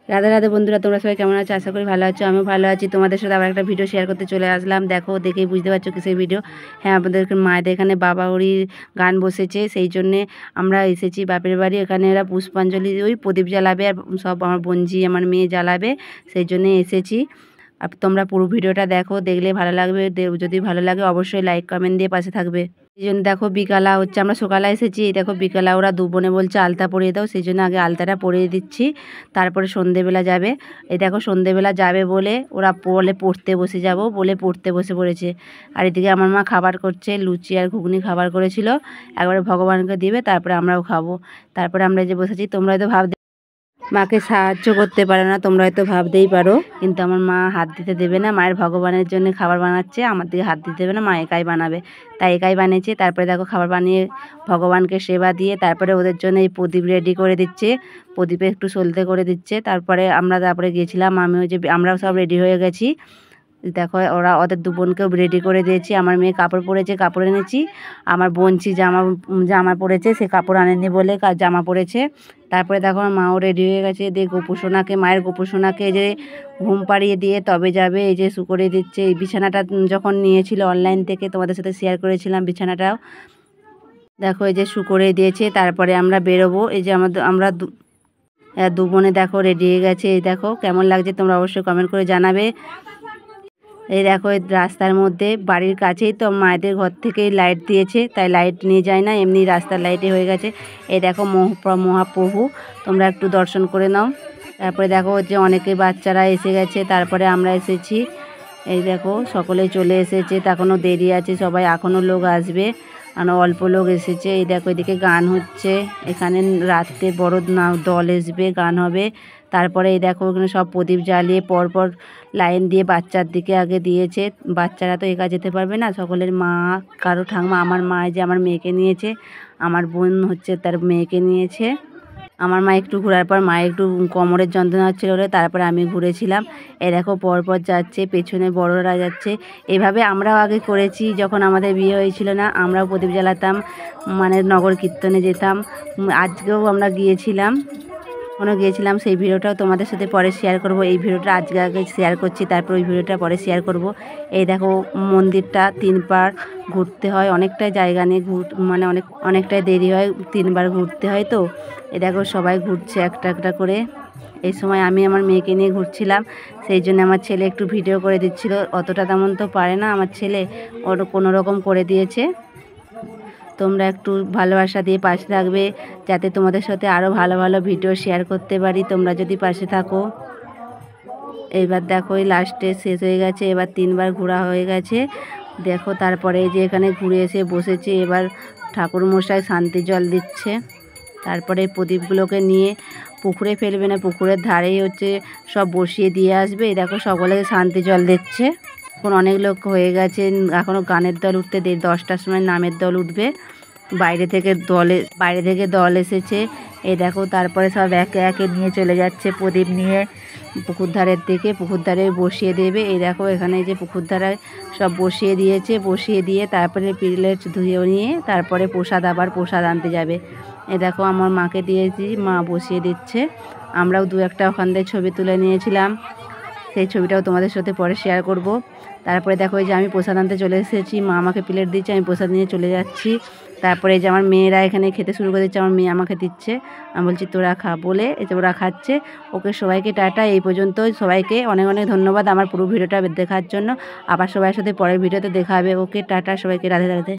রাধে রাধে বন্ধুরা, তোমরা সবাই কেমন আছো? আশা করি ভালো আছো। আমিও ভালো আছি। তোমাদের সাথে আবার একটা ভিডিও শেয়ার করতে চলে আসলাম। দেখো, দেখেই বুঝতে পারছো কিসের ভিডিও। হ্যাঁ, আমাদের মায়েদের এখানে বাবা হরির গান বসেছে, সেই জন্যে আমরা এসেছি বাপের বাড়ি। এখানে এরা পুষ্পাঞ্জলি ওই প্রদীপ জ্বালাবে, আর সব আমার বোনঝি আমার মেয়ে জ্বালাবে, সেই জন্যে এসেছি। আর তোমরা পুরো ভিডিওটা দেখো, দেখলে ভালো লাগবে। যদি ভালো লাগে অবশ্যই লাইক কমেন্ট দিয়ে পাশে থাকবে। এই জন্য দেখো বিকালা হচ্ছে, আমরা সকালে এসেছি। এই দেখো বিকালা ওরা দু বোনে বলছে আলতা পরিয়ে দাও, সেই জন্য আগে আলতাটা পরিয়ে দিচ্ছি, তারপরে সন্ধেবেলা যাবে। এই দেখো সন্ধেবেলা যাবে বলে ওরা বলে পড়তে বসে যাব বলে পড়তে বসে পড়েছে। আর এদিকে আমার মা খাবার করছে, লুচি আর ঘুগনি খাবার করেছিল, একবারে ভগবানকে দিবে, তারপরে আমরাও খাবো। তারপরে আমরা যে বসেছি, তোমরা হয়তো মাকে সাহায্য করতে পারে না, তোমরা হয়তো ভাবতেই পারো, কিন্তু আমার মা হাত দিতে দেবে না। মায়ের ভগবানের জন্য খাবার বানাচ্ছে, আমার দিকে হাত দিতে দেবে না, মা একাই বানাবে, তাই একাই বানিয়েছে। তারপরে দেখো খাবার বানিয়ে ভগবানকে সেবা দিয়ে তারপরে ওদের জন্য এই প্রদীপ রেডি করে দিচ্ছে, প্রদীপে একটু সলতে করে দিচ্ছে। তারপরে তারপরে গিয়েছিলাম, আমরাও সব রেডি হয়ে গেছি। দেখো ওরা ওদের দু বোনকেও রেডি করে দিয়েছি। আমার মেয়ে কাপড় পরেছে, কাপড় এনেছি। আমার বোনছি জামা পরেছে, সে কাপড় আনেনি বলে জামা পরেছে। তারপরে দেখো আমার মাও রেডি হয়ে গেছে। দিয়ে গোপুসোনাকে, মায়ের গোপুসোনাকে যে ঘুম পাড়িয়ে দিয়ে তবে যাবে, এই যে করে দিচ্ছে। এই বিছানাটা যখন নিয়েছিল অনলাইন থেকে, তোমাদের সাথে শেয়ার করেছিলাম বিছানাটাও। দেখো এই যে করে দিয়েছে। তারপরে আমরা বেরোবো। এই যে আমরা দু বোনে দেখো রেডি হয়ে গেছে। এই দেখো কেমন লাগছে তোমরা অবশ্যই কমেন্ট করে জানাবে। এই দেখো এই রাস্তার মধ্যে, বাড়ির কাছেই তো, মায়েদের ঘর থেকেই লাইট দিয়েছে, তাই লাইট নিয়ে যায় না, এমনি রাস্তার লাইটে হয়ে গেছে। এই দেখো মহাপ্রভু, তোমরা একটু দর্শন করে নাও। তারপরে দেখো যে অনেকে বাচ্চারা এসে গেছে, তারপরে আমরা এসেছি। এই দেখো সকলেই চলে এসেছে, এখনও দেরি আছে, সবাই এখনও লোক আসবে, আর অল্প লোক এসেছে। এই দেখো এদিকে গান হচ্ছে, এখানে রাত্রে বড় দল আসবে, গান হবে। তারপরে এই দেখো এখানে সব প্রদীপ জ্বালিয়ে পরপর লাইন দিয়ে বাচ্চার দিকে আগে দিয়েছে। বাচ্চারা তো একা যেতে পারবে না, সকলের মা, কারো ঠাকুমা, আমার মা যে আমার মেয়েকে নিয়েছে, আমার বোন হচ্ছে তার মেয়েকে নিয়েছে। আমার মা একটু ঘোরার পর মায়ের একটু কোমরের যন্ত্রণা হচ্ছিল বলে তারপরে আমি ঘুরেছিলাম। এ দেখো পরপর যাচ্ছে, পেছনে বড়রা যাচ্ছে। এভাবে আমরাও আগে করেছি, যখন আমাদের বিয়ে হয়েছিল না, আমরাও প্রদীপ জ্বালাতাম, মানে নগর কীর্তনে যেতাম। আজকেও আমরা গিয়েছিলাম, সেই ভিডিওটাও তোমাদের সাথে পরে শেয়ার করব। এই ভিডিওটা আগে শেয়ার করছি, তারপর ওই ভিডিওটা পরে শেয়ার করব। এই দেখো মন্দিরটা 3 বার ঘুরতে হয়, অনেকটাই জায়গা নিয়ে মানে অনেকটাই দেরি হয়, 3 বার ঘুরতে হয়। তো এই দেখো সবাই ঘুরছে একটা একটা করে। এই সময় আমি আমার মেয়েকে নিয়ে ঘুরছিলাম, সেই জন্য আমার ছেলে একটু ভিডিও করে দিচ্ছিল। অতটা তেমন তো পারে না আমার ছেলে, ওর কোনো রকম করে দিয়েছে। তোমরা একটু ভালোবাসা দিয়ে পাশে থাকবে, যাতে তোমাদের সাথে আরও ভালো ভালো ভিডিও শেয়ার করতে পারি, তোমরা যদি পাশে থাকো। এইবার দেখো এই লাস্টে শেষ হয়ে গেছে, এবার 3 বার ঘোরা হয়ে গেছে। দেখো তারপরে যে এখানে ঘুরে এসে বসেছে, এবার ঠাকুরমশাই শান্তি জল দিচ্ছে। তারপরে প্রদীপগুলোকে নিয়ে পুকুরে ফেলবে না, পুকুরের ধারেই হচ্ছে সব বসিয়ে দিয়ে আসবে। এই দেখো সকলে শান্তি জল দিচ্ছে। এখন অনেক লোক হয়ে গেছে, এখনও গানের দল উঠতে 10টার সময় নামের দল উঠবে। বাইরে থেকে দল এসেছে। এই দেখো তারপরে সব একে একে নিয়ে চলে যাচ্ছে প্রদীপ নিয়ে পুকুর ধারের দিকে, পুকুর ধারে বসিয়ে দেবে। এই দেখো এখানে যে পুকুর ধারে সব বসিয়ে দিয়েছে, বসিয়ে দিয়ে তারপরে প্লেট ধুয়ে নিয়ে তারপরে আবার প্রসাদ আনতে যাবে। এই দেখো আমার মাকে দিয়েছি, মা বসিয়ে দিচ্ছে। আমরাও 2-1টা ওখান থেকে ছবি তুলে নিয়েছিলাম, সেই ছবিটাও তোমাদের সাথে পরে শেয়ার করব। তারপরে দেখো এই যে আমি প্রসাদ আনতে চলে এসেছি, মা আমাকে প্লেট দিচ্ছে, আমি প্রসাদ নিয়ে চলে যাচ্ছি। তারপরে এই যে আমার মেয়েরা এখানে খেতে শুরু করে দিচ্ছে, আমার মেয়ে আমাকে দিচ্ছে, আমি বলছি তোরা খা বলে, এই যে ওরা খাচ্ছে। ওকে সবাইকে টাটা, এই পর্যন্ত। সবাইকে অনেক অনেক ধন্যবাদ আমার পুরো ভিডিওটা দেখার জন্য। আবার সবার সাথে পরের ভিডিওতে দেখা হবে। ওকে টাটা, সবাইকে রাধে রাধে।